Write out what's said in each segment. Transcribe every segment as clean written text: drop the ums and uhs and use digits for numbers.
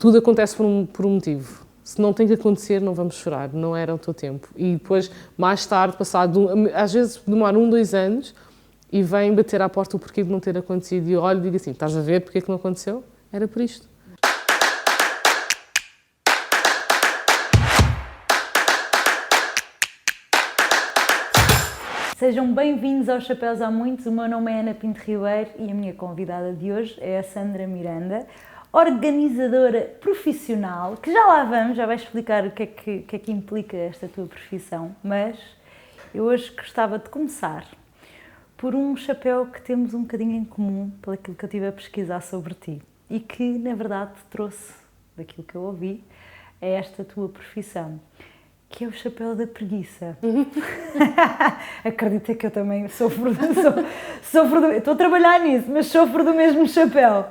tudo acontece por um motivo. Se não tem que acontecer, não vamos chorar, não era o teu tempo. E depois, mais tarde, às vezes demora 1, 2 anos, e vem bater à porta o porquê de não ter acontecido. E eu olho e digo assim, estás a ver porque é que não aconteceu? Era por isto. Sejam bem-vindos aos Chapéus Há Muitos. O meu nome é Ana Pinto Ribeiro e a minha convidada de hoje é a Sandra Miranda, organizadora profissional, que já lá vamos, já vais explicar o que é que implica esta tua profissão, mas eu hoje gostava de começar por um chapéu que temos um bocadinho em comum, pelo aquilo que eu estive a pesquisar sobre ti e que, na verdade, te trouxe, daquilo que eu ouvi, a esta tua profissão, que é o chapéu da preguiça. Acredita que eu também sofro estou a trabalhar nisso, mas sofro do mesmo chapéu.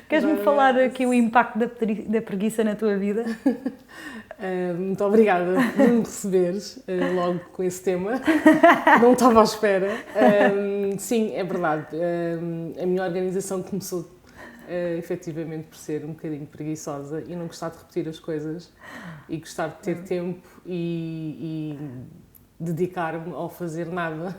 Queres-me falar aqui o impacto da preguiça na tua vida? Muito obrigada por me receberes logo com esse tema. Não estava à espera. Sim, é verdade. A minha organização começou efetivamente por ser um bocadinho preguiçosa e não gostar de repetir as coisas e gostar de ter tempo e dedicar-me ao fazer nada,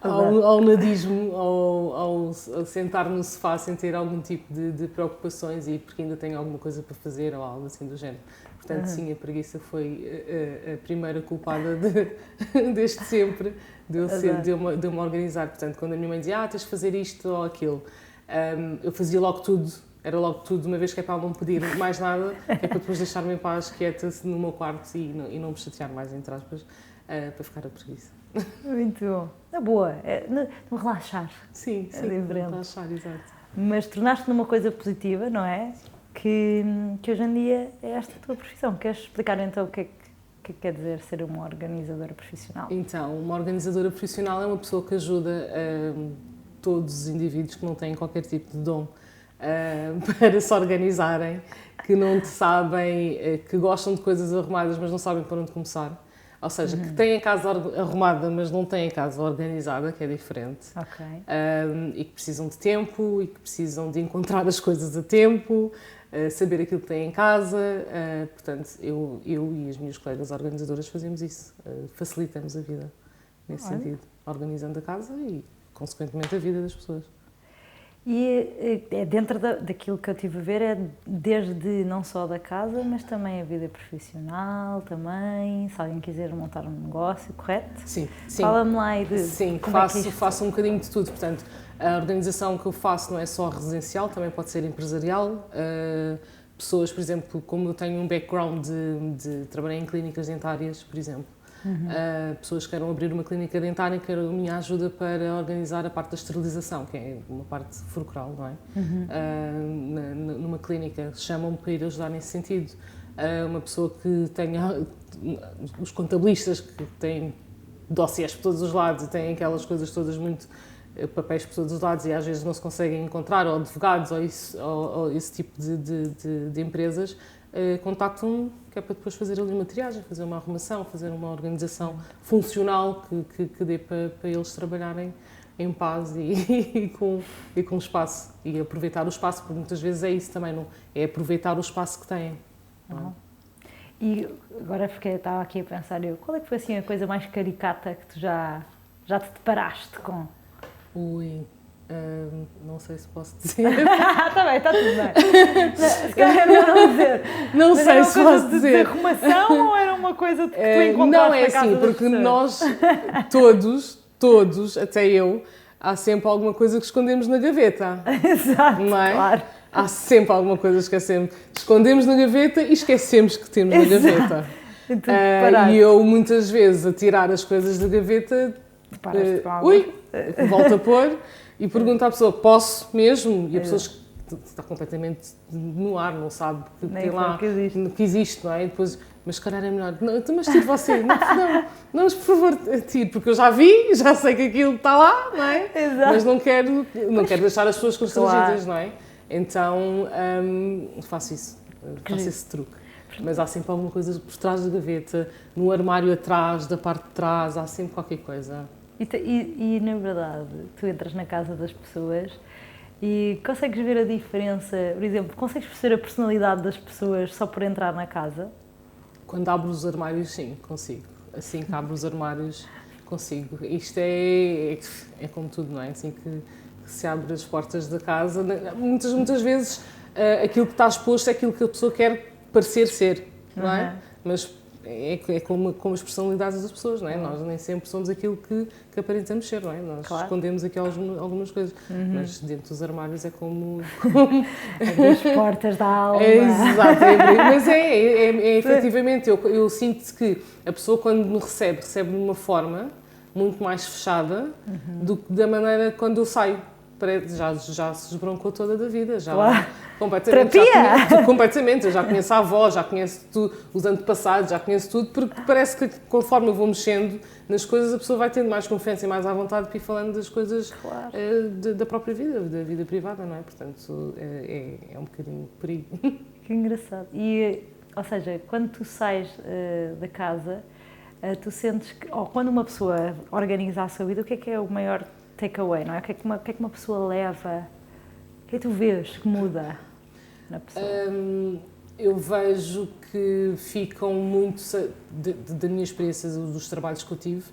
ao nadismo, ao sentar no sofá sem ter algum tipo de preocupações e porque ainda tenho alguma coisa para fazer ou algo assim do género. Portanto, sim, a preguiça foi a primeira culpada desde sempre de eu me organizar. Portanto, quando a minha mãe dizia, tens de fazer isto ou aquilo, eu fazia logo tudo, era logo tudo, uma vez que é para ela não pedir mais nada, que é para depois deixar-me em paz, quieta no meu quarto e não me chatear mais, entre aspas, para ficar a preguiça. Muito bom. Na boa, no relaxar. Sim, relaxar, exato. Mas tornaste numa coisa positiva, não é? Que hoje em dia é esta a tua profissão. Queres explicar então o que é que quer dizer ser uma organizadora profissional? Então, uma organizadora profissional é uma pessoa que ajuda todos os indivíduos que não têm qualquer tipo de dom para se organizarem, que não sabem, que gostam de coisas arrumadas, mas não sabem por onde começar. Ou seja, que têm a casa arrumada, mas não têm a casa organizada, que é diferente. Okay. E que precisam de tempo, e que precisam de encontrar as coisas a tempo, saber aquilo que têm em casa. Portanto, eu e as minhas colegas organizadoras fazemos isso, facilitamos a vida nesse sentido, organizando a casa e, consequentemente, a vida das pessoas. E é dentro daquilo que eu estive a ver, é desde não só da casa, mas também a vida profissional, também, se alguém quiser montar um negócio, correto? Sim. Fala-me lá aí de Sim, faço um bocadinho de tudo, portanto, a organização que eu faço não é só residencial, também pode ser empresarial. Pessoas, por exemplo, como eu tenho um background de trabalhar em clínicas dentárias, por exemplo, pessoas que queiram abrir uma clínica dentária, queiram a minha ajuda para organizar a parte da esterilização, que é uma parte fulcral, não é? Numa clínica, chamam-me para ir ajudar nesse sentido. Uma pessoa que tenha os contabilistas que têm dossiês por todos os lados e têm aquelas coisas todas muito papéis por todos os lados e às vezes não se conseguem encontrar, ou advogados ou esse tipo de empresas, contactam-me, que é para depois fazer ali uma triagem, fazer uma arrumação, fazer uma organização funcional que dê para eles trabalharem em paz e com espaço. E aproveitar o espaço, porque muitas vezes é isso também, não é aproveitar o espaço que têm. E agora estava aqui a pensar qual é que foi assim a coisa mais caricata que tu já te deparaste com? Não sei se posso dizer. Está bem, está tudo bem. Se calhar é melhor não dizer. Não sei se posso dizer. Era uma coisa de arrumação ou era uma coisa que tu encontraste não, é assim, porque nós, todos, até eu, há sempre alguma coisa que escondemos na gaveta. Exato, não é? Claro. Há sempre alguma coisa que escondemos na gaveta e esquecemos que temos na gaveta. E eu, muitas vezes, a tirar as coisas da gaveta, volto a pôr e pergunto à pessoa, posso mesmo? E a pessoa está completamente no ar, não sabe que tem lá, que existe, não é? E depois, mas se calhar é melhor, não, mas tire você, não, mas por favor, tire, porque eu já vi, já sei que aquilo está lá, não é? Exato. Mas não quero deixar as pessoas constrangidas, não é? Então, faço esse truque. Mas há sempre alguma coisa por trás da gaveta, no armário atrás, da parte de trás, há sempre qualquer coisa. E na verdade, tu entras na casa das pessoas E consegues ver a diferença, por exemplo, consegues perceber a personalidade das pessoas só por entrar na casa? Quando abro os armários, sim, consigo. Assim que abro os armários, consigo. Isto é como tudo, não é? Assim que se abre as portas da casa, muitas vezes aquilo que está exposto é aquilo que a pessoa quer parecer ser, não é? Mas é como as personalidades das pessoas, não é? Nós nem sempre somos aquilo que aparentamos ser, não é? Nós escondemos aqui algumas coisas, mas dentro dos armários é como... As portas da alma. Exato, mas efetivamente, eu sinto que a pessoa quando me recebe de uma forma muito mais fechada do que da maneira quando eu saio. Já se desbroncou toda da vida, já completamente, completamente, eu já conheço a avó, já conheço tudo, os antepassados, já conheço tudo, porque parece que conforme eu vou mexendo nas coisas a pessoa vai tendo mais confiança e mais à vontade para ir falando das coisas da própria vida, da vida privada, não é? Portanto, é um bocadinho por aí. Que engraçado. E, ou seja, quando tu sais da casa, tu sentes que, ou quando uma pessoa organiza a sua vida, o que é o maior takeaway, não é? O que é que uma pessoa leva? O que é que tu vês que muda na pessoa? Eu vejo que ficam muito, da minha experiência dos trabalhos que eu tive,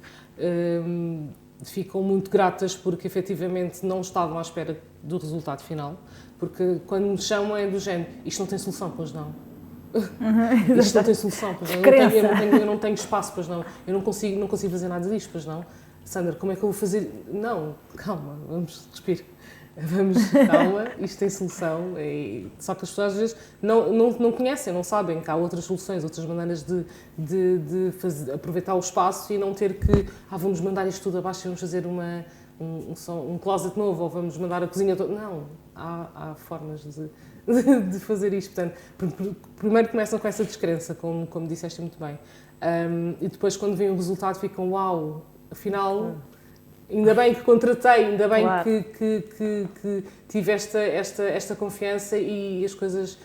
ficam muito gratas porque efetivamente não estavam à espera do resultado final, porque quando me chamam é do género, isto não tem solução, pois não. Isto não tem solução, pois não. Eu não tenho espaço, pois não. Eu não consigo fazer nada disto, pois não. Sandra, como é que eu vou fazer? Não, calma, vamos respirar. Calma, isto tem solução. Só que as pessoas às vezes não conhecem, não sabem que há outras soluções, outras maneiras de aproveitar o espaço e não ter que, vamos mandar isto tudo abaixo e vamos fazer um closet novo ou vamos mandar a cozinha toda. Não, há formas de fazer isto. Portanto, primeiro começam com essa descrença, como disseste muito bem. E depois, quando vem o resultado, ficam uau, afinal, ainda bem que contratei, ainda bem que tive esta confiança e as coisas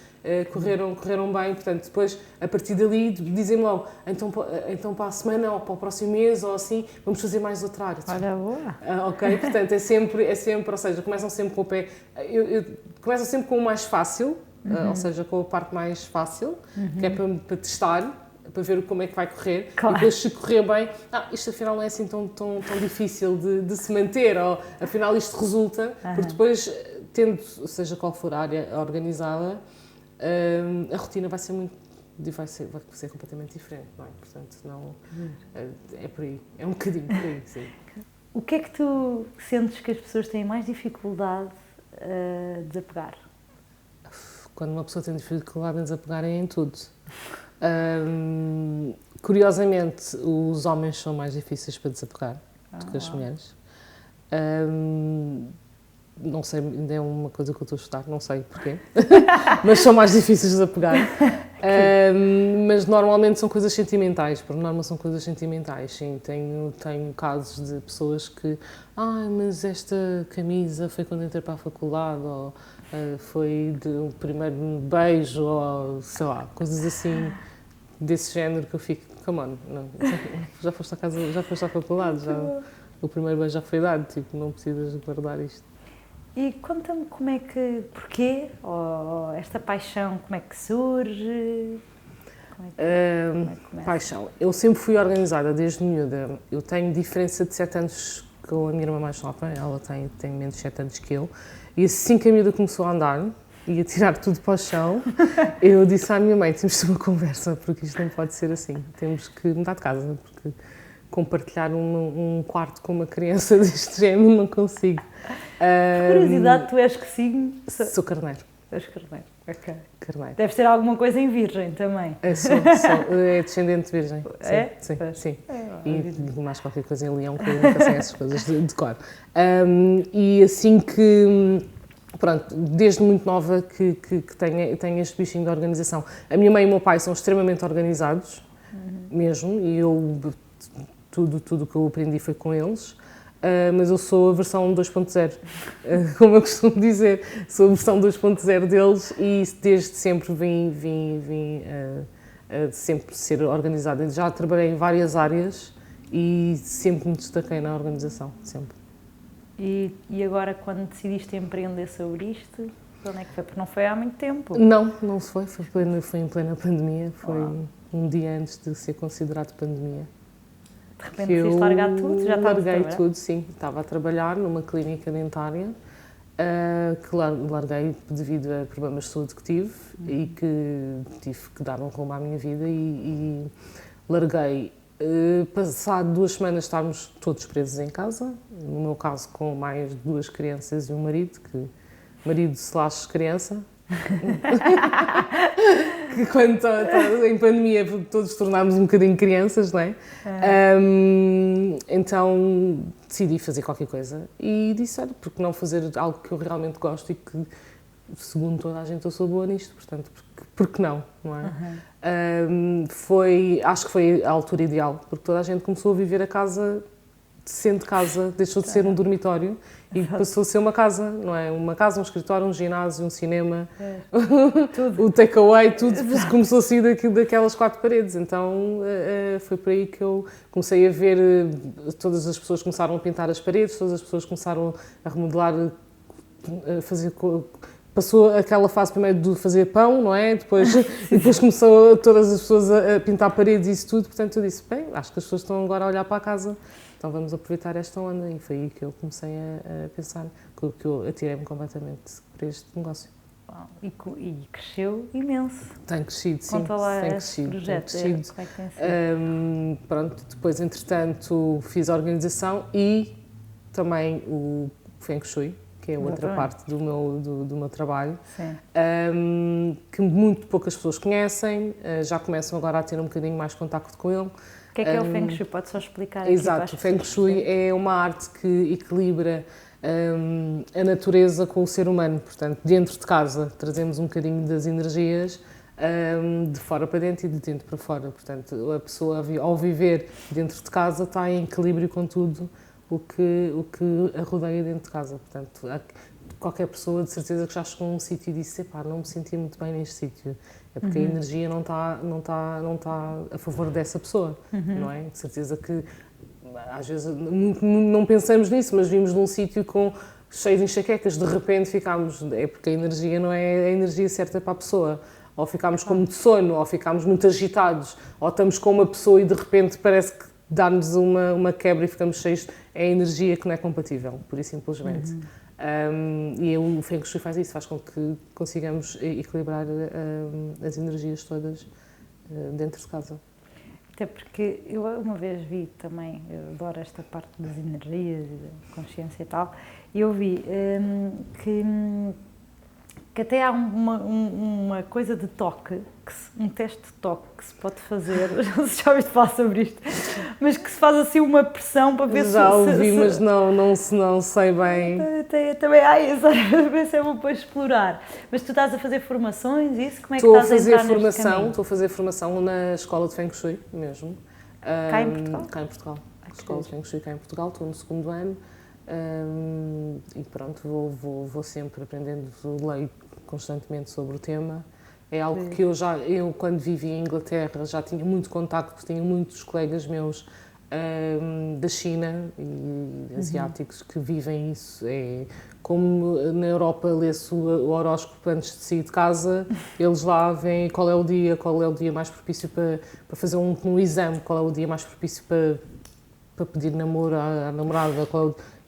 correram bem. Portanto, depois, a partir dali, dizem-me logo, então para a semana ou para o próximo mês ou assim, vamos fazer mais outra área. Olha, boa. Ok, portanto, é sempre, ou seja, começam sempre com o pé, começam sempre com o mais fácil, ou seja, com a parte mais fácil, que é para testar, para ver como é que vai correr, e depois se correr bem, isto afinal não é assim tão difícil de se manter, ou afinal isto resulta, porque depois, tendo, seja qual for a área organizada, a rotina vai ser completamente diferente, não é? Portanto, não, é por aí, é um bocadinho por aí, sim. O que é que tu sentes que as pessoas têm mais dificuldade a desapegar? Quando uma pessoa tem dificuldade em desapegar é em tudo. Curiosamente, os homens são mais difíceis para desapegar do que as mulheres. Não sei, ainda é uma coisa que eu estou a estudar, não sei porquê, mas são mais difíceis de desapegar. Mas normalmente são coisas sentimentais, por norma são coisas sentimentais, sim. Tenho casos de pessoas que, mas esta camisa foi quando entrei para a faculdade, ou foi do primeiro beijo, ou sei lá, coisas assim desse género que eu fico, come on, não, já foste à casa, já foste à faculdade, o primeiro beijo já foi dado, tipo, não precisas guardar isto. E conta-me porquê, ou esta paixão, como é que surge? Como é que começa? Paixão. Eu sempre fui organizada, desde miúda. Eu tenho diferença de 7 anos com a minha irmã mais nova, ela tem menos de 7 anos que eu, e assim que a miúda começou a andar e a tirar tudo para o chão, eu disse à minha mãe, temos de ter uma conversa, porque isto não pode ser assim, temos que mudar de casa, porque compartilhar um quarto com uma criança deste género não consigo. Por curiosidade, tu és que signo? Sou carneiro. És carneiro, ok. Carneiro. Deves ter alguma coisa em virgem também. É descendente de virgem. Sim, é? Sim. E mais qualquer coisa em leão, que eu nunca sei essas coisas de cor. E assim que, pronto, desde muito nova que tenho este bichinho de organização. A minha mãe e o meu pai são extremamente organizados, mesmo, e tudo que eu aprendi foi com eles. Mas eu sou a versão 2.0, como eu costumo dizer, sou a versão 2.0 deles e desde sempre vim sempre ser organizada. Já trabalhei em várias áreas e sempre me destaquei na organização, sempre. E agora, quando decidiste empreender sobre isto, onde é que foi? Porque não foi há muito tempo. Não foi em plena pandemia, foi um dia antes de ser considerado pandemia. De repente decidiste largar tudo? Já estavas a larguei trabalhar? tudo, sim. Estava a trabalhar numa clínica dentária, que larguei devido a problemas de saúde que tive e que tive que dar um rumo à minha vida e larguei. Passado 2 semanas estávamos todos presos em casa, no meu caso com mais 2 crianças e um marido, marido/criança, que quando está em pandemia todos tornámos um bocadinho crianças, não é? Então decidi fazer qualquer coisa e disse, olha, porque não fazer algo que eu realmente gosto e que, segundo toda a gente, eu sou boa nisto, portanto, porque não é? Acho que foi a altura ideal, porque toda a gente começou a viver a casa, sendo casa, deixou de ser um dormitório e passou a ser uma casa, não é? Uma casa, um escritório, um ginásio, um cinema, o takeaway, tudo começou a sair daquelas 4 paredes. Então foi por aí que eu comecei a ver, todas as pessoas começaram a pintar as paredes, todas as pessoas começaram a remodelar, a fazer... Passou aquela fase primeiro de fazer pão, não é? Depois começou todas as pessoas a pintar paredes e isso tudo. Portanto, eu disse, bem, acho que as pessoas estão agora a olhar para a casa, então vamos aproveitar esta onda. E foi aí que eu comecei a pensar, que eu atirei-me completamente para este negócio. Uau, e cresceu imenso. Tem crescido, sim. Conta lá Tem esse crescido, projeto, tem crescido. como é que tem sido? Pronto, depois, entretanto, fiz a organização e também o Feng Shui, que é outra parte do meu trabalho, que muito poucas pessoas conhecem, já começam agora a ter um bocadinho mais contacto com ele. O que é o Feng Shui? Pode só explicar aqui? Exato, o Feng Shui é uma arte que equilibra a natureza com o ser humano, portanto, dentro de casa trazemos um bocadinho das energias de fora para dentro e de dentro para fora, portanto, a pessoa ao viver dentro de casa está em equilíbrio com tudo o que a rodeia dentro de casa. Portanto, qualquer pessoa de certeza que já chegou a um sítio e disse, epá, não me senti muito bem neste sítio, é porque a energia não está a favor dessa pessoa, não é? De certeza que às vezes não pensamos nisso, mas vimos num sítio cheio de enxaquecas, de repente ficámos, é porque a energia não é a energia certa para a pessoa. Ou ficámos com muito sono, ou ficámos muito agitados, ou estamos com uma pessoa e de repente parece que dá-nos uma quebra e ficamos cheios, é a energia que não é compatível, pura e simplesmente. E o Feng Shui faz isso, faz com que consigamos equilibrar as energias todas dentro de casa. Até porque eu uma vez vi também, eu adoro esta parte das energias e da consciência e tal, e eu vi que até há uma coisa de toque, um teste de toque que se pode fazer, não sei se já ouviste falar sobre isto, mas que se faz assim uma pressão para ver já ouvi, mas não sei bem. Também há isso, às vezes é bom para explorar. Mas tu estás a fazer formações, isso? Como é que estás a entrar neste caminho? Estou a fazer formação na escola de Feng Shui mesmo. Cá em Portugal? Cá em Portugal. Escola de Feng Shui cá em Portugal, estou no 2º ano. E pronto, vou sempre aprendendo, leio constantemente sobre o tema. É algo que eu quando vivi em Inglaterra já tinha muito contacto, porque tinha muitos colegas meus da China e asiáticos que vivem isso. É como na Europa lê-se o horóscopo antes de sair de casa, eles lá veem qual é o dia mais propício para fazer um exame, qual é o dia mais propício para pedir namoro à namorada,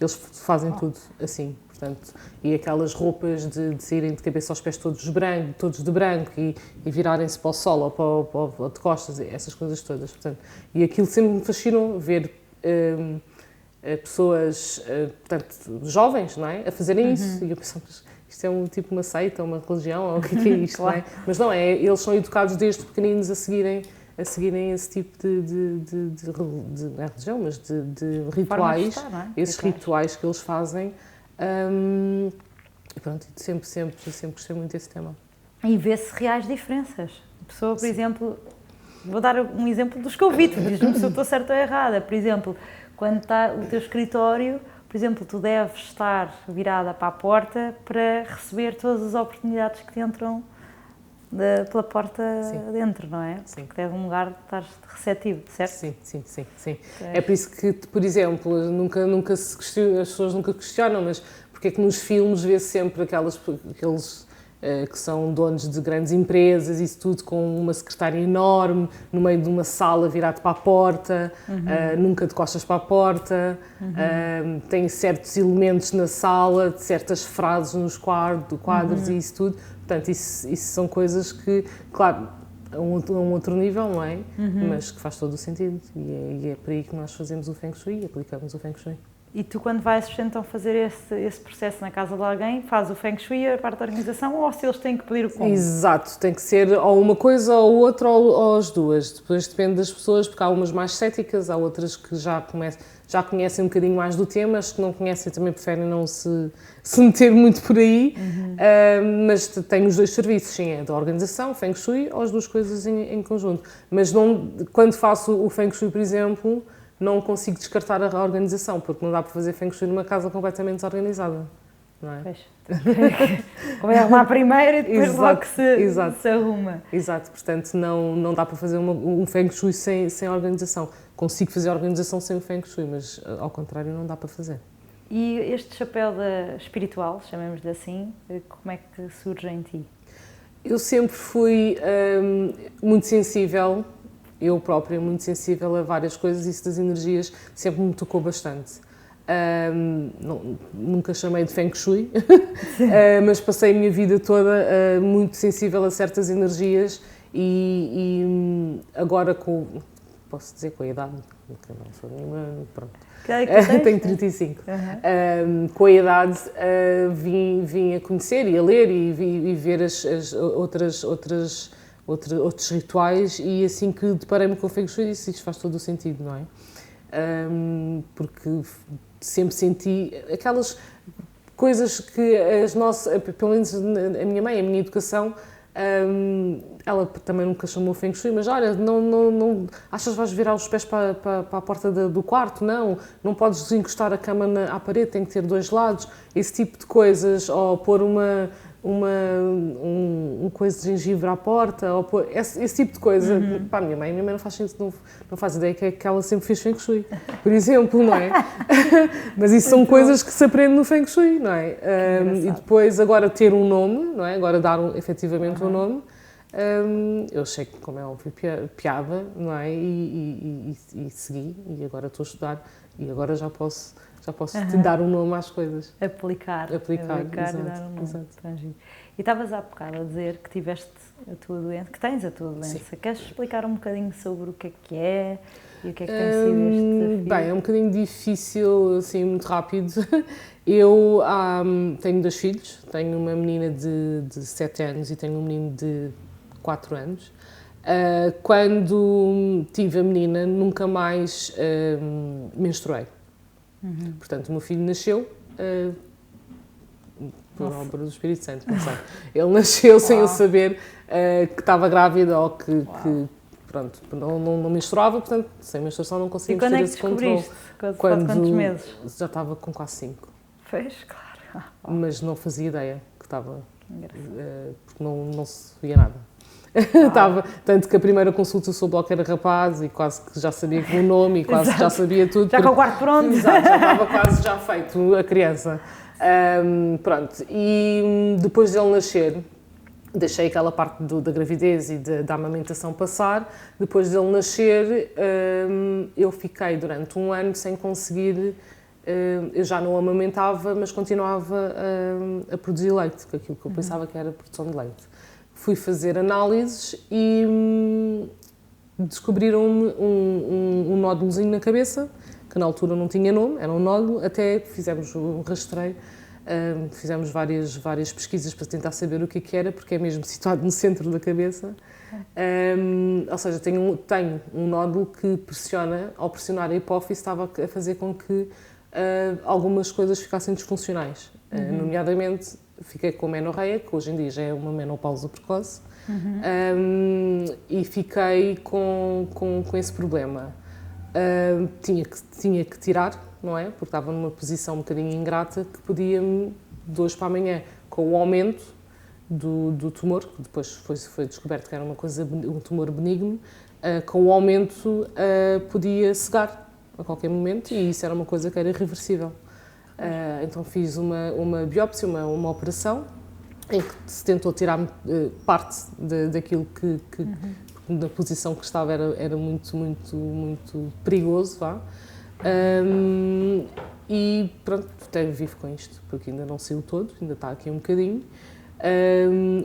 eles fazem tudo assim, portanto, e aquelas roupas de saírem de cabeça aos pés todos de branco e virarem-se para o sol ou de costas, essas coisas todas, portanto, e aquilo sempre me fascinou, ver pessoas, portanto, jovens, não é, a fazerem isso, e eu pensava, isto é tipo uma seita, uma religião, ou o que é isto, claro. Não é? Mas não é, eles são educados desde pequeninos a seguirem esse tipo não é religião, mas de rituais, estar, não é? Esses rituais que eles fazem, e pronto, sempre gostei muito desse tema. E vê-se reais diferenças. A pessoa, por exemplo, vou dar um exemplo dos que eu vi, tu diz-me se eu estou certa ou errada, por exemplo, quando está o teu escritório, por exemplo, tu deves estar virada para a porta para receber todas as oportunidades que te entram pela porta dentro, não é? Sim. Porque é um lugar de estar receptivo, certo? Sim. É por isso que, por exemplo, nunca se questiona, as pessoas nunca questionam, mas porque é que nos filmes vê-se sempre aqueles que são donos de grandes empresas, isso tudo com uma secretária enorme, no meio de uma sala virado para a porta, nunca de costas para a porta, tem certos elementos na sala, certas frases nos quadros e isso tudo. Portanto, isso são coisas que, claro, a um outro nível, não é? Mas que faz todo o sentido. E é por aí que nós fazemos o Feng Shui e aplicamos o Feng Shui. E tu, quando vais então fazer esse processo na casa de alguém, faz o Feng Shui, a parte da organização, ou se eles têm que pedir o como? Exato, tem que ser ou uma coisa ou outra ou as duas. Depois depende das pessoas, porque há umas mais céticas, há outras que já conhecem um bocadinho mais do tema, as que não conhecem também preferem não se meter muito por aí, mas tenho os dois serviços, sim, é da organização, Feng Shui, ou as duas coisas em conjunto. Mas quando faço o Feng Shui, por exemplo, não consigo descartar a organização, porque não dá para fazer Feng Shui numa casa completamente desorganizada, não é? Pois. Convém arrumar primeiro e depois logo se arruma. Exato, portanto não dá para fazer um Feng Shui sem organização. Consigo fazer a organização sem o Feng Shui, mas ao contrário não dá para fazer. E este chapéu espiritual, chamemos-lhe assim, como é que surge em ti? Eu sempre fui muito sensível, eu própria muito sensível a várias coisas e isso das energias sempre me tocou bastante. Nunca chamei de Feng Shui, mas passei a minha vida toda muito sensível a certas energias e agora posso dizer com a idade, não sou nenhuma, pronto. Tenho 35. Com a idade vim a conhecer e a ler e ver outros rituais e assim que deparei-me com o Feng Shui disse isto faz todo o sentido, não é? Porque sempre senti aquelas coisas que pelo menos a minha mãe, a minha educação, ela também nunca chamou Feng Shui, mas olha, não achas que vais virar os pés para a porta do quarto? Não podes encostar a cama à parede, tem que ter dois lados, esse tipo de coisas, ou pôr um coisa de gengibre à porta, ou pôr esse tipo de coisa. Para a minha mãe não faz sentido, não faz ideia que ela sempre fez Feng Shui, por exemplo, não é? Mas isso são coisas que se aprende no Feng Shui, não é? E depois agora ter um nome, não é? Agora dar efetivamente um nome, eu achei que, como é óbvio, piada, não é? E segui, e agora estou a estudar, e agora já posso te dar um nome às coisas. Aplicar exato, e dar um nome. exato. E estavas há bocado a dizer que tiveste a tua doença, que tens a tua doença. Sim. Queres explicar um bocadinho sobre o que é e o que é que tem sido este desafio? Bem, é um bocadinho difícil, assim, muito rápido. Eu tenho 2 filhos, tenho uma menina de 7 anos e tenho um menino de 4 anos. Quando tive a menina, nunca mais menstruei. Portanto, o meu filho nasceu por obra do Espírito Santo, não sei. Ele nasceu sem eu saber que estava grávida ou que pronto, não menstruava, portanto, sem menstruação não conseguimos ter esse controle. Quantos meses? Já estava com quase 5. Fez, claro. Mas não fazia ideia que estava, porque não se via nada. Tanto que a primeira consulta soube logo que era rapaz e quase que já sabia o nome e quase que já sabia tudo. Já com o quarto pronto. Exato, já estava quase já feito a criança. Pronto, e depois dele nascer, deixei aquela parte da gravidez e da amamentação passar. Depois dele nascer, eu fiquei durante 1 ano sem conseguir. Eu já não amamentava, mas continuava a produzir leite, que aquilo que eu pensava que era produção de leite. Fui fazer análises e descobriram-me um nódulozinho na cabeça, que na altura não tinha nome, era um nódulo, até fizemos um rastreio, fizemos várias pesquisas para tentar saber o que era, porque é mesmo situado no centro da cabeça. Ou seja, tenho um nódulo que ao pressionar a hipófise, estava a fazer com que algumas coisas ficassem disfuncionais, nomeadamente fiquei com menorreia, que hoje em dia já é uma menopausa precoce, e fiquei com esse problema. Tinha que tirar, não é? Porque estava numa posição um bocadinho ingrata, que podia-me, de hoje para amanhã, com o aumento, do tumor, que depois foi descoberto que era um tumor benigno, com o aumento podia cegar a qualquer momento e isso era uma coisa que era irreversível. Então fiz uma biópsia, uma operação, em que se tentou tirar parte daquilo que da posição que estava era muito, muito, muito perigoso, vá. E pronto, vivo com isto, porque ainda não saiu todo, ainda está aqui um bocadinho.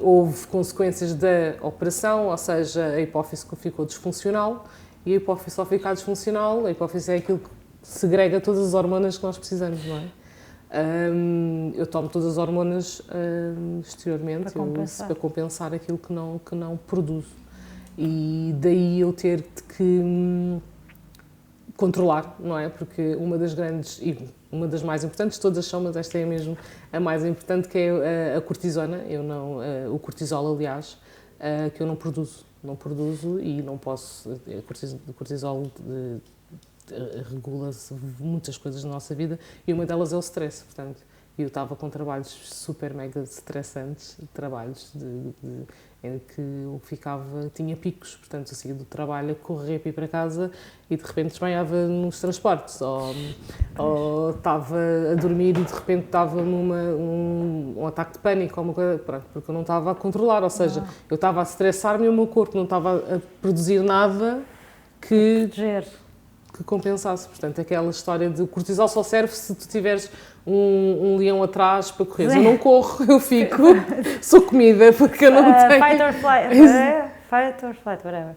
Houve consequências da operação, ou seja, a hipófise ficou disfuncional, e a hipófise ao ficar disfuncional, a hipófise é aquilo que segrega todas as hormonas que nós precisamos, não é? Eu tomo todas as hormonas exteriormente para compensar aquilo que não produzo. E daí eu ter que controlar, não é? Porque uma das grandes, e uma das mais importantes, todas são, mas esta é mesmo a mais importante, que é a cortisona, o cortisol, aliás, que eu não produzo e não posso, o cortisol regula-se muitas coisas na nossa vida e uma delas é o stress, portanto, eu estava com trabalhos super mega estressantes, trabalhos em que eu tinha picos, portanto eu saía do trabalho a correr para ir para casa e de repente desmaiava nos transportes, ou estava a dormir e de repente estava um ataque de pânico, ou uma coisa, pronto, porque eu não estava a controlar, ou seja, eu estava a estressar-me e o meu corpo não estava a produzir nada que compensasse. Portanto, aquela história de cortisol só serve se tu tiveres um leão atrás para correr. Eu não corro, eu fico, sou comida, porque eu não tenho... Fight or flight, fight or flight, whatever.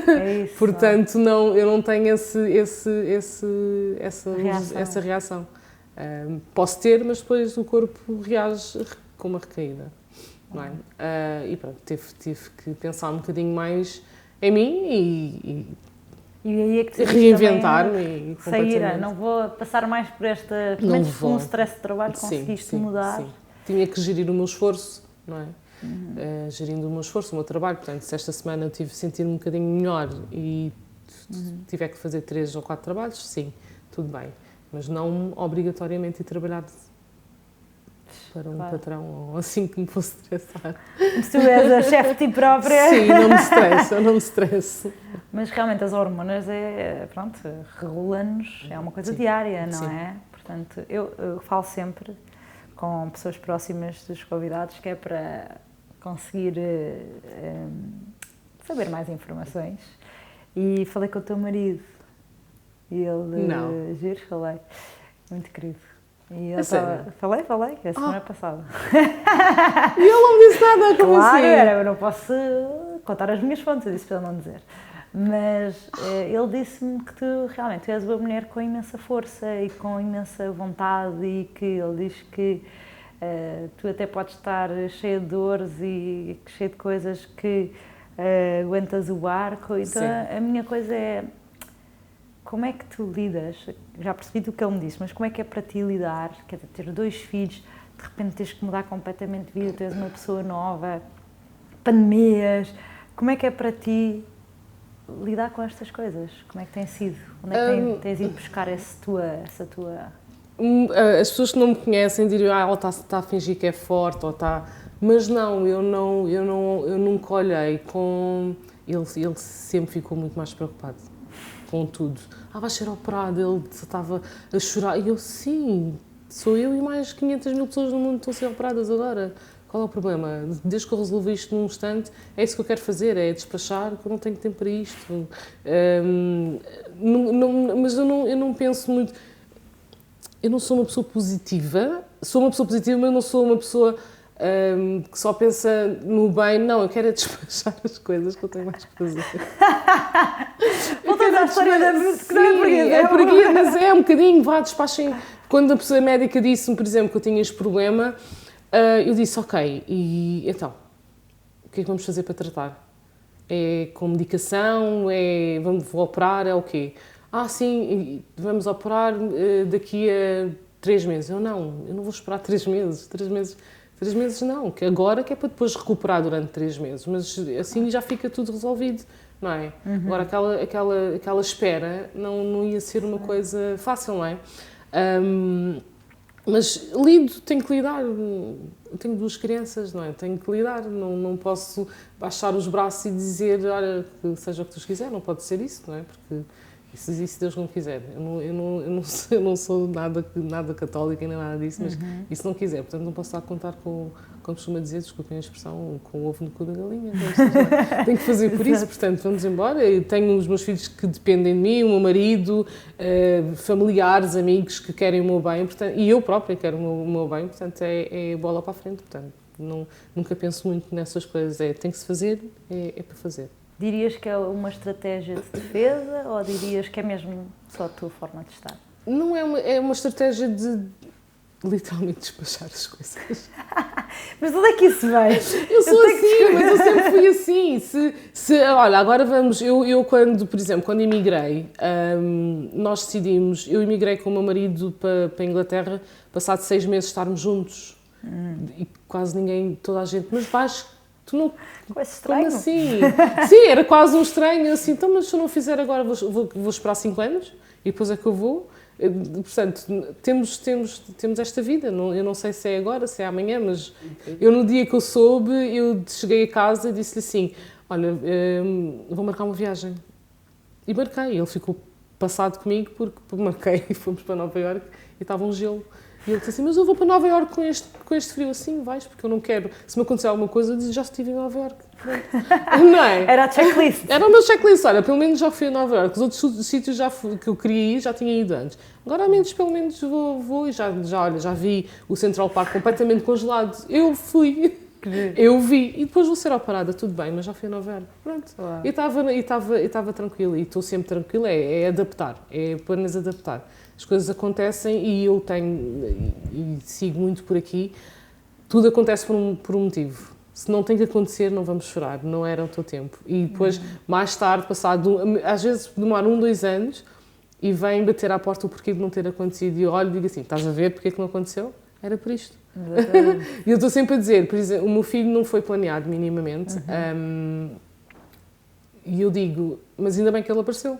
É isso. Portanto, eu não tenho essa reação. Posso ter, mas depois o corpo reage com uma recaída. Não é? E pronto, tive que pensar um bocadinho mais em mim e aí é que reinventar-me e sair, não vou passar mais por esta, pelo menos com um stress de trabalho, conseguiste mudar. Sim. Tinha que gerir o meu esforço, não é? Gerindo o meu esforço, o meu trabalho, portanto, se esta semana eu tive de sentir um bocadinho melhor e tiver que fazer 3 ou 4 trabalhos, sim, tudo bem, mas não obrigatoriamente ir trabalhar para um patrão ou assim que me fosse estressar. Se tu és a chefe de ti própria. Sim, eu não me estresso. Mas realmente as hormonas regula-nos, é uma coisa diária, não é? Portanto, eu falo sempre com pessoas próximas dos convidados que é para conseguir saber mais informações. E falei com o teu marido e ele... Giro, falei. Muito querido. E ele falei, a semana passada. E ele não me disse nada, como claro, assim? Eu não posso contar as minhas fontes, eu disse para ele não dizer. Mas ele disse-me que tu és uma mulher com imensa força e com imensa vontade e que ele diz que tu até podes estar cheia de dores e cheia de coisas que aguentas o barco. Então a minha coisa é, como é que tu lidas? Já percebi do que ele me disse, mas como é que é para ti lidar? Quer dizer, ter 2 filhos, de repente tens que mudar completamente de vida, tu és uma pessoa nova, pandemias, como é que é para ti lidar com estas coisas? Como é que tem sido? Onde é que tens ido buscar essa tua... As pessoas que não me conhecem diriam, ela está a fingir que é forte, ou está... Mas não, eu nunca olhei com... Ele sempre ficou muito mais preocupado com tudo. Vais ser operado, ele estava a chorar. E eu, sim, sou eu e mais 500 mil pessoas no mundo que estão a ser operadas agora. Qual é o problema? Desde que eu resolvi isto num instante, é isso que eu quero fazer, é despachar, que eu não tenho tempo para isto. Mas eu não penso muito... Eu não sou uma pessoa positiva, mas não sou uma pessoa que só pensa no bem. Não, eu quero é despachar as coisas que eu tenho mais que fazer. Voltando à história da que não é portuguesa. É portuguesa, mas é um bocadinho, despachem. Quando a pessoa médica disse-me, por exemplo, que eu tinha este problema, eu disse, ok, e então, o que é que vamos fazer para tratar? É com medicação? Vou operar? É o quê? Sim, vamos operar daqui a 3 meses. Eu não vou esperar 3 meses. 3 meses não, que agora que é para depois recuperar durante 3 meses, mas assim já fica tudo resolvido, não é? Agora aquela espera não ia ser uma coisa fácil, não é? Mas lido, tenho que lidar. Tenho 2 crianças, não é? Tenho que lidar. Não posso baixar os braços e dizer, olha, que seja o que tu quiser. Não pode ser isso, não é? Porque isso Deus não quiser. Eu não sou nada católica nem nada disso, mas isso não quiser. Portanto, não posso estar a contar com, como costuma dizer, desculpem a expressão, com o ovo no cu da galinha. Tenho que fazer por isso, portanto, vamos embora. Eu tenho os meus filhos que dependem de mim, o meu marido, familiares, amigos que querem o meu bem, portanto, e eu própria quero o meu bem, portanto, é bola para a frente. Portanto, nunca penso muito nessas coisas. Tem que se fazer, é para fazer. Dirias que é uma estratégia de defesa ou dirias que é mesmo só a tua forma de estar? Não é uma estratégia de literalmente despachar as coisas. Mas onde é que isso vem? Eu sou assim, mas eu sempre fui assim. Olha, agora vamos... Eu quando, por exemplo, quando emigrei, nós decidimos... Eu emigrei com o meu marido para a Inglaterra, passado 6 meses estarmos juntos. E quase ninguém, toda a gente, mas vais... Tu não... Estranho. Como assim? Sim, era quase um estranho. Assim, então, mas se eu não fizer agora, vou esperar 5 anos e depois é que eu vou. Portanto, temos esta vida. Eu não sei se é agora, se é amanhã, mas eu no dia que eu soube, eu cheguei a casa e disse-lhe assim, olha, vou marcar uma viagem. E marquei. Ele ficou passado comigo porque marquei e fomos para Nova Iorque e estava um gelo. E ele disse assim, mas eu vou para Nova Iorque com este frio. Assim, vais, porque eu não quero. Se me acontecer alguma coisa, eu disse, já estive em Nova Iorque. Não é? Era a checklist. Era o meu checklist. Olha, pelo menos já fui a Nova Iorque. Os outros sítios que eu queria ir, já tinha ido antes. Agora, pelo menos vou e já vi o Central Park completamente congelado. Eu fui. Eu vi. E depois vou ser operada, tudo bem, mas já fui a Nova Iorque. Pronto. Uau. E estava tranquila. E estou sempre tranquila. É adaptar. É apenas adaptar. As coisas acontecem e eu e sigo muito por aqui, tudo acontece por um motivo. Se não tem que acontecer, não vamos chorar, não era o teu tempo. E depois, mais tarde, às vezes demora 1, 2 anos e vem bater à porta o porquê de não ter acontecido. E eu olho e digo assim, estás a ver porque é que não aconteceu? Era por isto. E eu estou sempre a dizer, por exemplo, o meu filho não foi planeado minimamente. E eu digo, mas ainda bem que ele apareceu.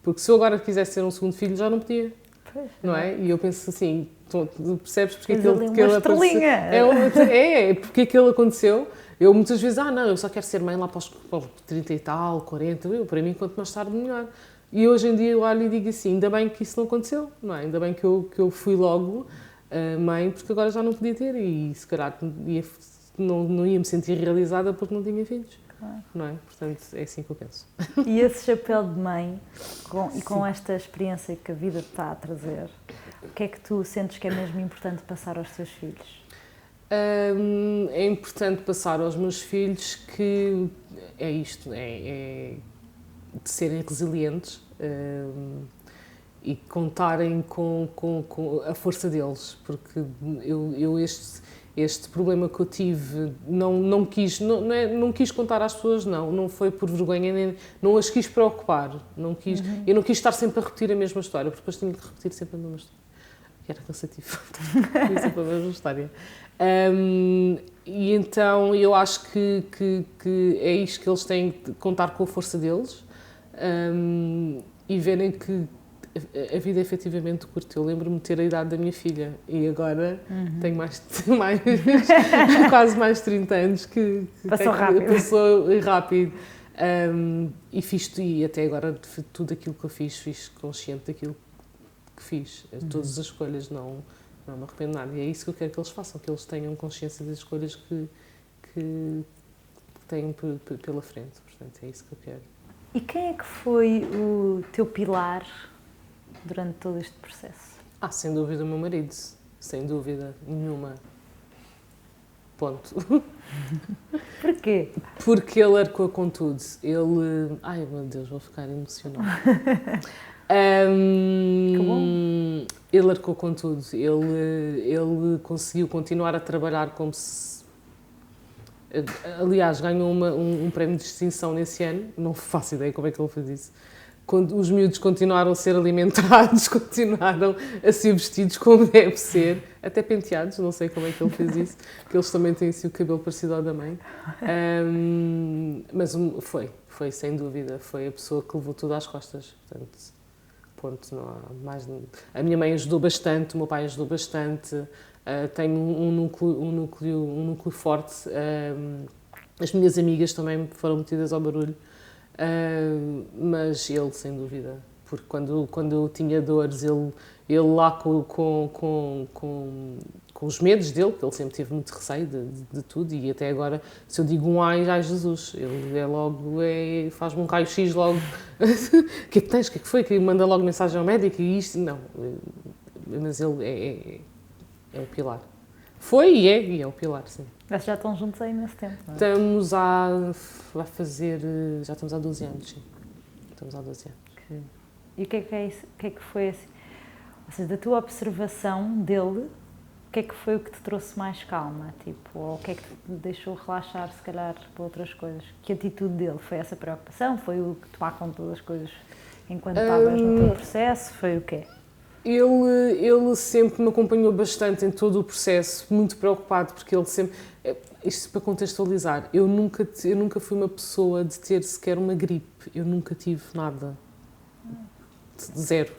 Porque se eu agora quisesse ter um segundo filho, já não podia. Pois, não é? E eu penso assim, tu percebes porque Tens que ali ele uma aconteceu? estrelinha. Porque que ele aconteceu. Eu muitas vezes, não, eu só quero ser mãe lá para os 30 e tal, 40, para mim quanto mais tarde melhor. E hoje em dia eu olho e digo assim, ainda bem que isso não aconteceu, não é? Ainda bem que eu fui logo mãe, porque agora já não podia ter e se calhar não ia me sentir realizada porque não tinha filhos. Claro. Não é? Portanto, é assim que eu penso. E esse chapéu de mãe, com esta experiência que a vida te está a trazer, o que é que tu sentes que é mesmo importante passar aos teus filhos? É importante passar aos meus filhos que é isto, é de serem resilientes e contarem com a força deles, porque este problema que eu tive, não quis contar às pessoas, não foi por vergonha, nem, não as quis preocupar, eu não quis estar sempre a repetir a mesma história, porque depois tinha que repetir sempre a mesma história, que era cansativo, sempre a mesma história. E então eu acho que é isto que eles têm de contar com a força deles e verem que a vida é efetivamente curta. Eu lembro-me de ter a idade da minha filha e agora tenho quase mais de 30 anos que passou rápido. Passou rápido. E até agora tudo aquilo que eu fiz consciente daquilo que fiz. Todas as escolhas não me arrependo nada. E é isso que eu quero que eles façam, que eles tenham consciência das escolhas que têm pela frente. Portanto, é isso que eu quero. E quem é que foi o teu pilar durante todo este processo? Sem dúvida o meu marido. Sem dúvida nenhuma. Ponto. Porquê? Porque ele arcou com tudo. Ai, meu Deus, vou ficar emocionada. Que bom. Ele arcou com tudo. Ele conseguiu continuar a trabalhar como se... Aliás, ganhou um prémio de distinção nesse ano. Não faço ideia como é que ele fez isso. Quando os miúdos continuaram a ser alimentados, continuaram a ser vestidos como deve ser, até penteados, não sei como é que ele fez isso, que eles também têm assim, o cabelo parecido ao da mãe. Mas foi sem dúvida, foi a pessoa que levou tudo às costas. Portanto, ponto, não há mais. A minha mãe ajudou bastante, o meu pai ajudou bastante, tenho um núcleo forte. As minhas amigas também foram metidas ao barulho, mas ele, sem dúvida, porque quando eu tinha dores, ele lá com os medos dele, porque ele sempre teve muito receio de tudo, e até agora, se eu digo um ai Jesus, ele faz-me um raio-x logo, o que é que tens, o que é que foi, que manda logo mensagem ao médico, e isto, não, mas ele é o pilar. Foi e é o pilar, sim. Vocês já estão juntos há imenso tempo, não é? Já estamos há 12 anos, sim. Estamos há 12 anos. E o que é isso? O que é que foi assim? Ou seja, da tua observação dele, o que é que foi o que te trouxe mais calma? Tipo, ou o que é que te deixou relaxar, se calhar, para outras coisas? Que atitude dele? Foi essa preocupação? Foi o que tomar conta das coisas enquanto estavas no teu processo? Foi o quê? Ele sempre me acompanhou bastante em todo o processo, muito preocupado, porque ele sempre... Isto para contextualizar, eu nunca fui uma pessoa de ter sequer uma gripe, eu nunca tive nada. Zero.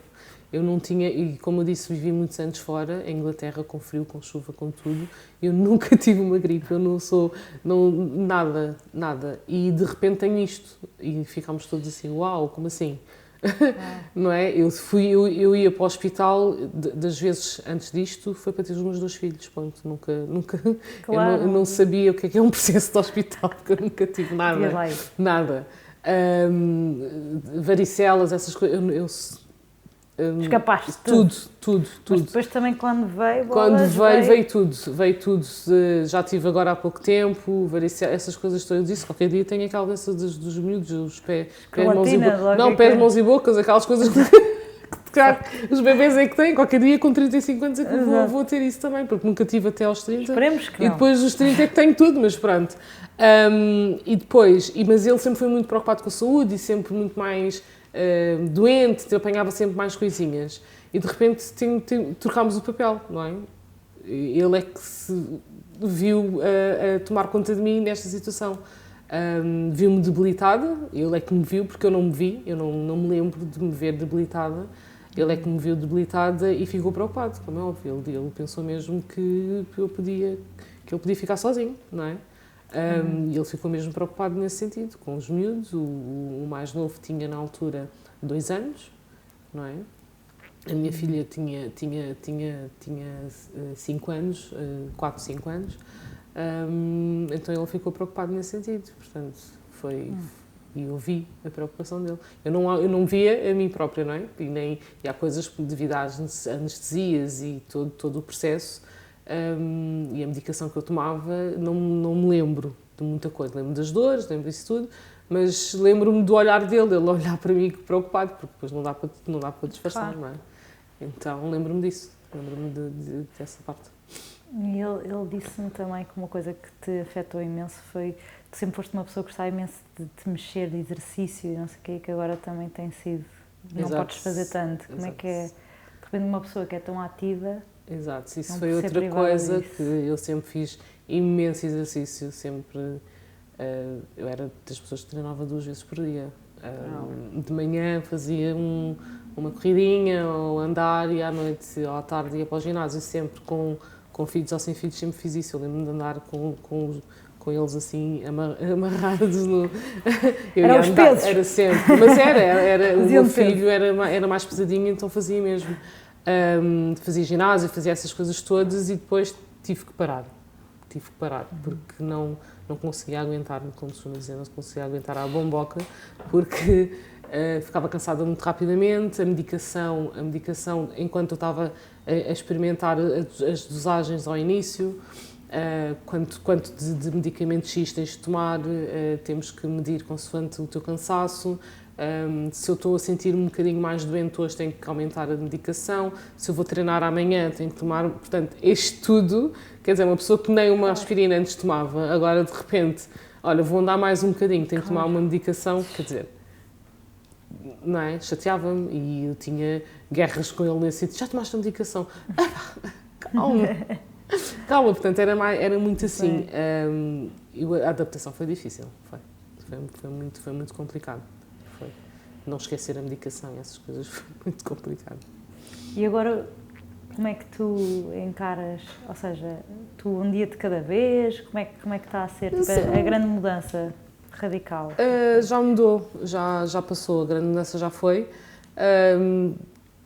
Eu não tinha, e como eu disse, vivi muitos anos fora, em Inglaterra, com frio, com chuva, com tudo, eu nunca tive uma gripe, eu não sou, nada. E de repente tenho isto, e ficámos todos assim, uau, como assim? Não é? Eu ia para o hospital, das vezes antes disto, foi para ter os meus 2 filhos, ponto. Nunca Claro. eu não sabia o que é um processo de hospital, porque eu nunca tive nada. Varicelas, essas coisas, Escapaste de tudo. Mas depois também quando veio, Veio tudo. Já tive agora há pouco tempo, varicela, essas coisas todas. Eu disse, qualquer dia tenho aquela doença dos miúdos, os pés, mãos e bocas. Não, pés, mãos e bocas, aquelas coisas que os bebês é que têm. Qualquer dia com 35 anos é que vou ter isso também, porque nunca tive até aos 30. Esperemos que não. E depois dos 30 é que tenho tudo, mas pronto. Mas ele sempre foi muito preocupado com a saúde e sempre muito mais doente, eu apanhava sempre mais coisinhas. E de repente trocámos o papel, não é? Ele é que se viu a tomar conta de mim nesta situação. Viu-me debilitada, ele é que me viu, porque eu não me vi, eu não me lembro de me ver debilitada. Ele é que me viu debilitada e ficou preocupado, como é óbvio. Ele pensou mesmo que ele podia ficar sozinho, não é? E ele ficou mesmo preocupado nesse sentido, com os miúdos. O mais novo tinha na altura 2 anos, não é? A minha filha tinha 5 anos, 4, 5 anos, então ele ficou preocupado nesse sentido, portanto, e eu vi a preocupação dele. Eu não via a mim própria, não é? E há coisas devido às anestesias e todo o processo, e a medicação que eu tomava, não me lembro de muita coisa. Lembro das dores, lembro disso tudo, mas lembro-me do olhar dele, ele olhar para mim preocupado, porque depois não dá para disfarçar, claro. Não é? Então lembro-me disso, lembro-me dessa parte. E ele disse-me também que uma coisa que te afetou imenso foi que sempre foste uma pessoa que gostava imenso de te mexer, de exercício e não sei o quê, que agora também tem sido, não Exato. Podes fazer tanto. Como é que é, de repente, uma pessoa que é tão ativa? Exato, isso foi outra coisa que eu sempre fiz imenso exercício, sempre. Eu era das pessoas que treinava 2 vezes por dia. De manhã fazia uma corridinha ou andar, e à noite ou à tarde ia para o ginásio, sempre com filhos ou sem filhos, sempre fiz isso. Eu lembro-me de andar com eles assim amarrados no... Era os pesos? Era sempre, mas o meu filho era mais pesadinho, então fazia mesmo. Fazia ginásio, fazia essas coisas todas e depois tive que parar, porque não conseguia aguentar, como se dizer, não conseguia aguentar a bomboca, porque ficava cansada muito rapidamente. A medicação, enquanto eu estava a experimentar as dosagens ao início, quanto de medicamento X tens de tomar, temos que medir consoante o teu cansaço. Se eu estou a sentir um bocadinho mais doente hoje, tenho que aumentar a medicação. Se eu vou treinar amanhã, tenho que tomar... Portanto, isto tudo, quer dizer, uma pessoa que nem uma aspirina antes tomava, agora de repente, olha, vou andar mais um bocadinho, tenho que tomar uma medicação, quer dizer, não é? Chateava-me e eu tinha guerras com ele nesse sentido. Já tomaste a medicação? Calma, portanto, era muito assim. A adaptação foi difícil, foi muito complicado. não esquecer a medicação e essas coisas foi muito complicado. E agora, como é que tu encaras, ou seja, tu um dia de cada vez, como é que está a ser tipo, a grande mudança radical? Já mudou, já passou, a grande mudança já foi.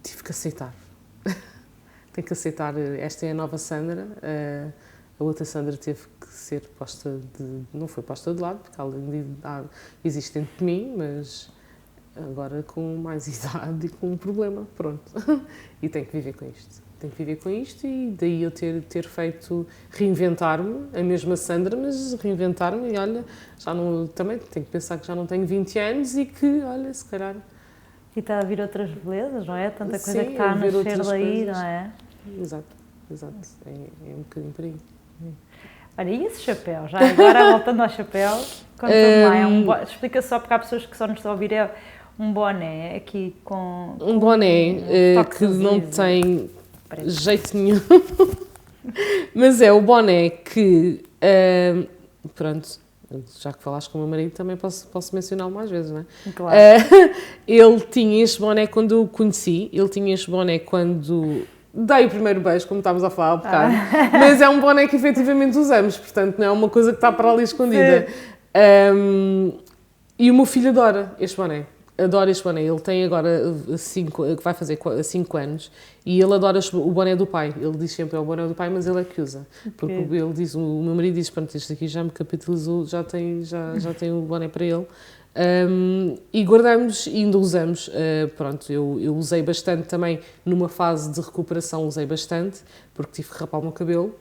Tive que aceitar. Tenho que aceitar, esta é a nova Sandra. A outra Sandra teve que ser posta não foi posta de lado, porque ela existe dentro de mim, mas agora com mais idade e com um problema, pronto. E tenho que viver com isto. Tenho que viver com isto e daí eu ter feito reinventar-me, a mesma Sandra, mas reinventar-me e olha, também tenho que pensar que já não tenho 20 anos e que, olha, se calhar... E está a vir outras belezas, não é? Tanta coisa Sim, que está a nascer daí, coisas. não é? Exato. É um bocadinho por aí. Olha, e esse chapéu? Já agora, voltando ao chapéu, conta-me lá, explica só, porque há pessoas que só nos estão a ouvir, é um boné aqui com... Um boné que não tem jeito nenhum, mas é o boné que, pronto, já que falaste com o meu marido também posso mencioná-lo mais vezes, não é? Claro. Ele tinha este boné quando o conheci, ele tinha este boné quando... Dei o primeiro beijo, como estávamos a falar há bocado, mas é um boné que efetivamente usamos, portanto não é uma coisa que está para ali escondida. E o meu filho adora este boné, ele tem agora que vai fazer 5 anos, e ele adora o boné do pai, ele diz sempre é o boné do pai, mas ele é que usa, porque ele diz, o meu marido diz, pronto, este aqui já me capitalizou, já tem o boné para ele. E guardamos e ainda usamos, pronto, eu usei bastante também numa fase de recuperação, usei bastante, porque tive que rapar o meu cabelo,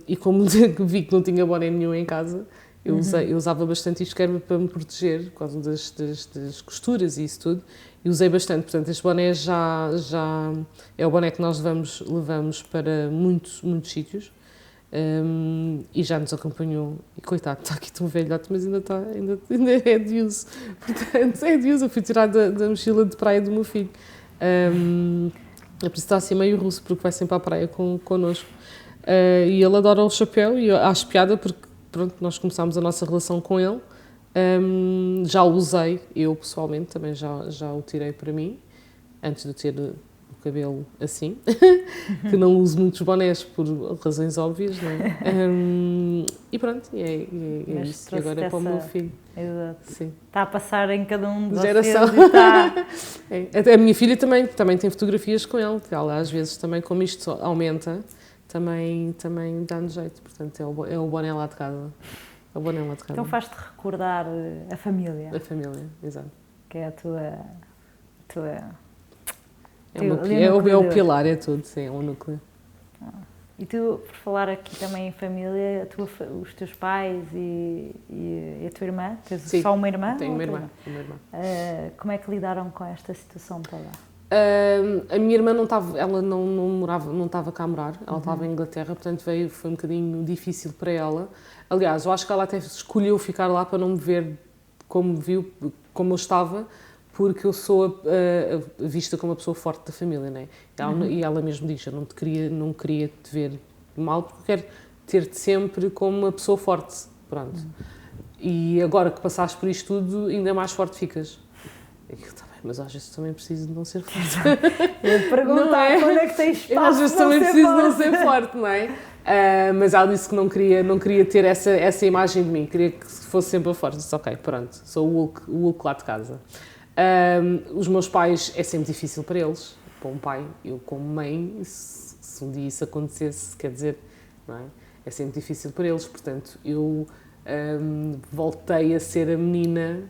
e como vi que não tinha boné nenhum em casa, eu usava bastante isto, que era para me proteger, por causa das costuras e isso tudo, e usei bastante, portanto este boné já é o boné que nós levamos para muitos sítios. E já nos acompanhou e coitado, está aqui tão velhote, mas ainda é de uso, portanto é de uso. Eu fui tirar da mochila de praia do meu filho, é por isso está assim meio russo, porque vai sempre à praia connosco, e ele adora o chapéu e eu acho piada porque pronto, nós começámos a nossa relação com ele, já o usei, eu pessoalmente também já o tirei para mim, antes de ter o cabelo assim, que não uso muitos bonés por razões óbvias, não é? E pronto, é isso. E agora é para o meu filho. Exato. Sim. Está a passar em cada um de vocês geração. E está... Até a minha filha também tem fotografias com ele, que ela às vezes também, como isto aumenta, também dá-nos jeito. Portanto, é o boné lá de casa. É o boné lá de casa. Então faz-te recordar a família. A família, exato. Que é a tua... É o pilar, é tudo, sim, é o núcleo. E tu, por falar aqui também em família, os teus pais e a tua irmã, tens sim, só uma irmã? Tenho uma irmã. Como é que lidaram com esta situação toda? A minha irmã não estava cá a morar, ela estava em Inglaterra, portanto foi um bocadinho difícil para ela. Aliás, eu acho que ela até escolheu ficar lá para não me ver como eu estava, porque eu sou vista como uma pessoa forte da família, não é? E ela mesmo diz, eu não queria te ver mal, porque quero ter-te sempre como uma pessoa forte, pronto. E agora que passaste por isto tudo, ainda mais forte ficas. Eu também, mas às vezes também preciso de não ser forte. Eu perguntar quando é que tens espaço. Às vezes também preciso de não ser forte, não é? Mas ela disse que não queria ter essa imagem de mim, queria que fosse sempre a forte. Disse, ok, pronto, sou o Hulk lá de casa. Os meus pais, é sempre difícil para eles, para um pai, eu como mãe, se um dia isso acontecesse, quer dizer, não é? É sempre difícil para eles, portanto, eu voltei a ser a menina,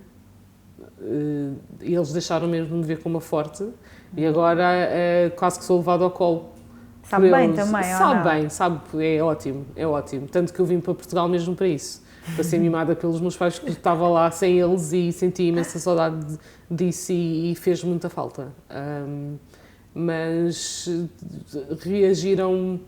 eles deixaram mesmo de me ver como a forte, e agora quase que sou levada ao colo. Sabe bem também, sabe, é ótimo, tanto que eu vim para Portugal mesmo para isso. Para ser mimada pelos meus pais, que estava lá sem eles e senti imensa saudade disso e fez muita falta. Mas reagiram,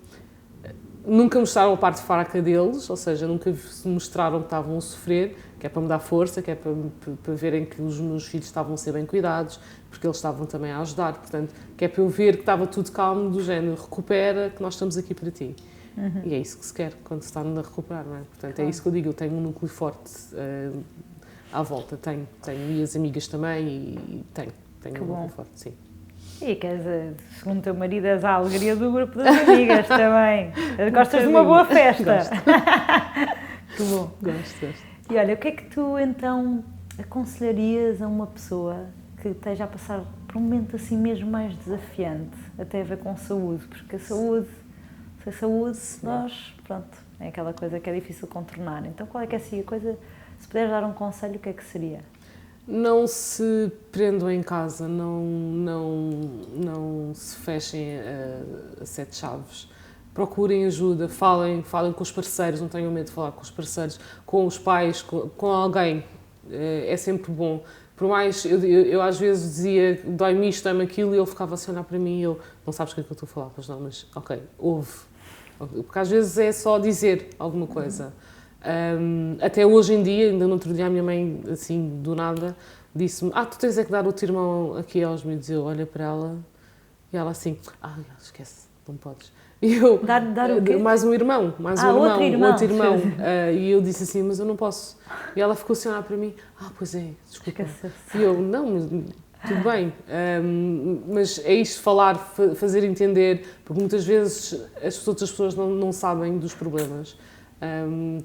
nunca mostraram a parte fraca deles, ou seja, nunca mostraram que estavam a sofrer, que é para me dar força, que é para verem que os meus filhos estavam a ser bem cuidados, porque eles estavam também a ajudar, portanto, que é para eu ver que estava tudo calmo, do género, recupera, que nós estamos aqui para ti. E é isso que se quer quando se está a recuperar, não é? Portanto, é isso que eu digo, eu tenho um núcleo forte à volta. Tenho e as amigas também e tenho Que um bom bom. conforto, sim. E que segundo o teu marido, és a alegria do grupo das amigas também. Gostas de uma boa festa. Que bom. Gosto. E olha, o que é que tu então aconselharias a uma pessoa que esteja a passar por um momento assim mesmo mais desafiante, até a ver com saúde? Porque a saúde, sem saúde, nós, pronto, é aquela coisa que é difícil contornar. Então qual é que é assim a coisa, se puderes dar um conselho, o que é que seria? Não se prendam em casa, não se fechem a sete chaves. Procurem ajuda, falem com os parceiros, não tenham medo de falar com os parceiros, com os pais, com alguém. É sempre bom. Por mais, eu às vezes dizia, dói-me isto, dói-me aquilo, e ele ficava assim a olhar para mim e eu, não sabes o que é que eu estou a falar, pois não, mas ok, ouve. Porque às vezes é só dizer alguma coisa. Até hoje em dia, ainda no outro dia, a minha mãe, assim, do nada, disse-me: tu tens é que dar o teu irmão aqui aos miúdos. Eu olho para ela e ela assim: esquece, não podes. E eu, Dar o quê? mais um irmão, outro irmão. E eu disse assim: mas eu não posso. E ela ficou assim a olhar para mim: pois é, desculpa. Esquece-se. E eu: não, mas tudo bem. Mas é isto, falar, fazer entender, porque muitas vezes as outras pessoas não sabem dos problemas.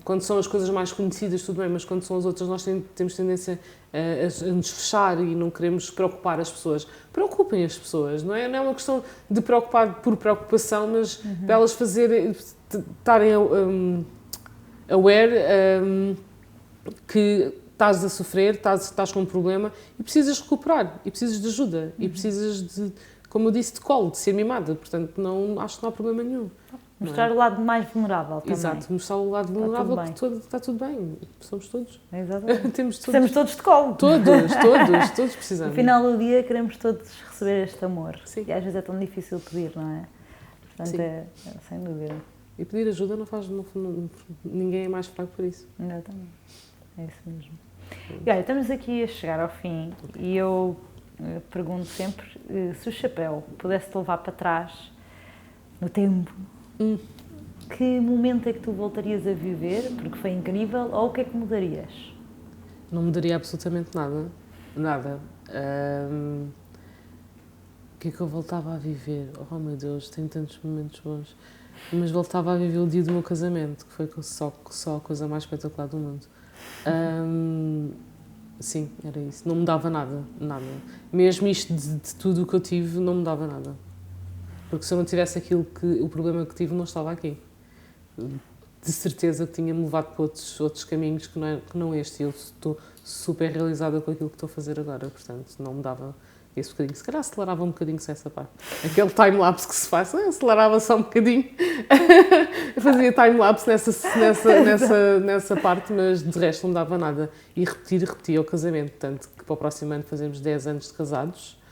Quando são as coisas mais conhecidas, tudo bem, mas quando são as outras, nós temos tendência a nos fechar e não queremos preocupar as pessoas. Preocupem as pessoas, não é uma questão de preocupar por preocupação, mas para elas estarem aware que estás a sofrer, estás com um problema e precisas recuperar, e precisas de ajuda, e precisas de, como eu disse, de colo, de ser mimada. Portanto, acho que não há problema nenhum. Mostrar o lado mais vulnerável também. Exato, mostrar o lado vulnerável, tudo que está tudo bem. Somos todos. Exatamente. Precisamos Precisamos todos de colo. Todos precisamos. No final do dia queremos todos receber este amor. Sim. E às vezes é tão difícil pedir, não é? Portanto, sem dúvida. E pedir ajuda não faz... ninguém é mais fraco por isso. Exatamente. É isso mesmo. E olha, estamos aqui a chegar ao fim e eu pergunto sempre se o chapéu pudesse te levar para trás, no tempo, que momento é que tu voltarias a viver, porque foi incrível, ou o que é que mudarias? Não mudaria absolutamente nada. Nada. O que é que eu voltava a viver? Oh meu Deus, tenho tantos momentos bons. Mas voltava a viver o dia do meu casamento, que foi só a coisa mais espetacular do mundo. Sim, era isso. Não mudava nada. Mesmo isto de tudo o que eu tive, não mudava nada. Porque se eu não tivesse o problema que tive, não estava aqui. De certeza que tinha-me levado para outros caminhos que não este. E eu estou super realizada com aquilo que estou a fazer agora. Portanto, não mudava esse bocadinho. Se calhar acelerava um bocadinho só essa parte. Aquele time-lapse que se faz, acelerava só um bocadinho. Eu fazia time-lapse nessa parte, mas de resto não mudava nada. E repetia o casamento. Tanto que para o próximo ano fazemos 10 anos de casados.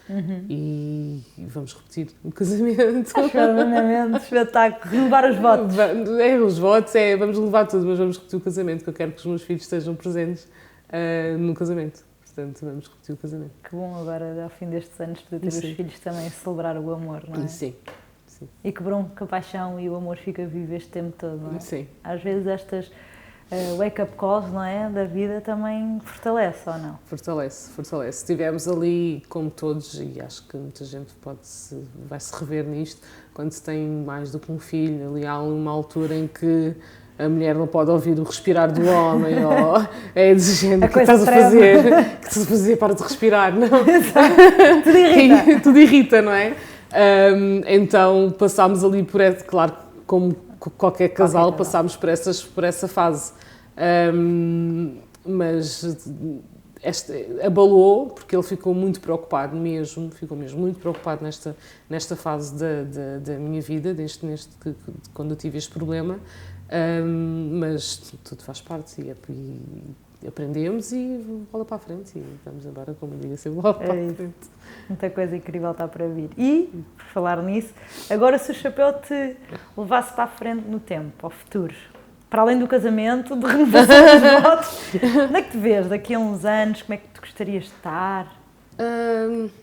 E vamos repetir o casamento. Espetáculo, renovar os votos. Os votos, vamos levar tudo, mas vamos repetir o casamento, que eu quero que os meus filhos estejam presentes no casamento. Portanto, vamos repetir o casamento. Que bom agora, ao fim destes anos, poder ter os filhos também a celebrar o amor, não é? Sim. E que bom que a paixão e o amor fica vivo este tempo todo, não é? Sim. Às vezes estas wake-up calls, não é, da vida também fortalece, ou não? Fortalece. Estivemos ali, como todos, e acho que muita gente vai-se rever nisto, quando se tem mais do que um filho, ali há uma altura em que a mulher não pode ouvir o respirar do homem, ou é exigente, o que estás a fazer? O que estás a fazer? Para de respirar, não? Tudo irrita. Tudo irrita, não é? Então passámos ali claro, como qualquer casal, passámos por essa fase. Mas abalou, porque ele ficou muito preocupado mesmo muito preocupado nesta fase da minha vida, quando eu tive este problema, mas tudo faz parte e aprendemos e bola para a frente e vamos embora, como eu digo, sempre bola para a frente. Muita coisa incrível está para vir. E, por falar nisso, agora se o chapéu te levasse para a frente no tempo, ao futuro, para além do casamento, de renovação dos votos, onde é que te vês daqui a uns anos? Como é que tu gostarias de estar?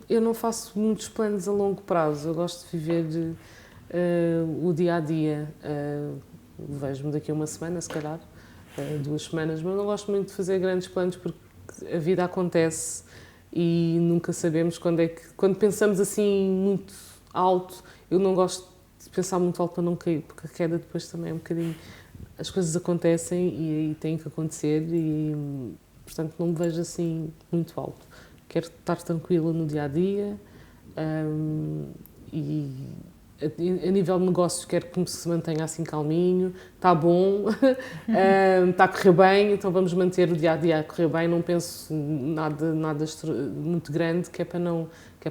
Eu não faço muitos planos a longo prazo. Eu gosto de viver o dia-a-dia. Vejo-me daqui a uma semana, se calhar, 2 semanas, mas não gosto muito de fazer grandes planos porque a vida acontece e nunca sabemos quando é que... Quando pensamos assim muito alto, eu não gosto de pensar muito alto para não cair, porque a queda depois também é um bocadinho... As coisas acontecem e aí têm que acontecer e, portanto, não me vejo assim muito alto. Quero estar tranquila no dia-a-dia e a nível de negócios quero que se mantenha assim calminho, está bom, está a correr bem, então vamos manter o dia-a-dia a correr bem, não penso nada muito grande, que é para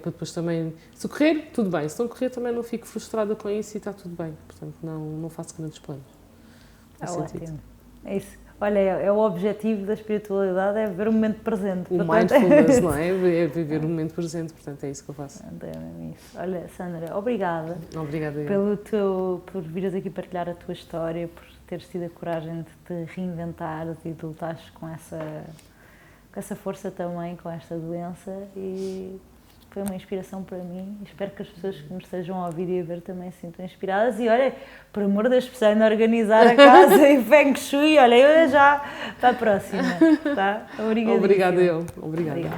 depois também, se correr, tudo bem, se não correr também não fico frustrada com isso e está tudo bem, portanto não faço grandes planos. Ótimo, é isso. Olha, é o objetivo da espiritualidade, é viver o momento presente. O mindfulness, não é? É viver o momento presente, portanto é isso que eu faço. É isso. Olha, Sandra, obrigada. Obrigada por vires aqui partilhar a tua história, por teres tido a coragem de te reinventares e de lutares com essa força também, com esta doença e foi uma inspiração para mim. Espero que as pessoas que nos estejam a ouvir e a ver também se sintam inspiradas. E olha, por amor de Deus, precisando organizar a casa e Feng Shui, olha, eu já para a próxima. Tá? Obrigada eu. Obrigada.